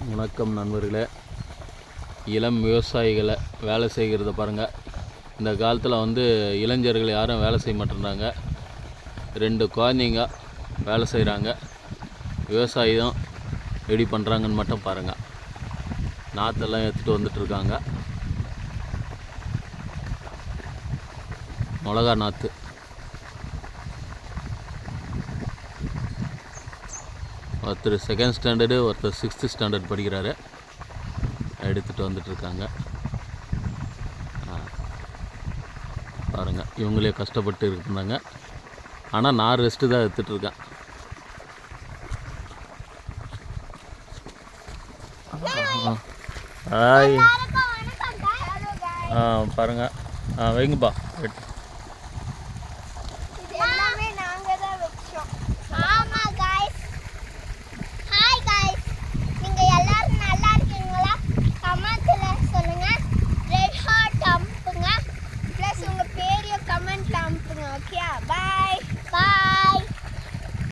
வணக்கம் நண்பர்களே. இளம் விவசாயிகளை வேலை செய்கிறத பாருங்கள். இந்த காலத்தில் இளைஞர்கள் யாரும் வேலை செய்ய மாட்டேறாங்க. 2 குழந்தைங்க வேலை செய்கிறாங்க. விவசாயம் எப்படி பண்ணுறாங்கன்னு மட்டும் பாருங்கள். நாற்றெல்லாம் எடுத்துகிட்டு வந்துட்டுருக்காங்க. மிளகா நாற்று. ஒருத்தர் 2nd ஸ்டாண்டர்டு, ஒருத்தர் 6th ஸ்டாண்டர்ட் படிக்கிறாரு. எடுத்துகிட்டு வந்துட்டுருக்காங்க. பாருங்கள், இவங்களே கஷ்டப்பட்டு இருந்தாங்க. ஆனால் நான் ரெஸ்ட்டு தான் எடுத்துகிட்ருக்கேன். பாருங்கள், வைங்கப்பா.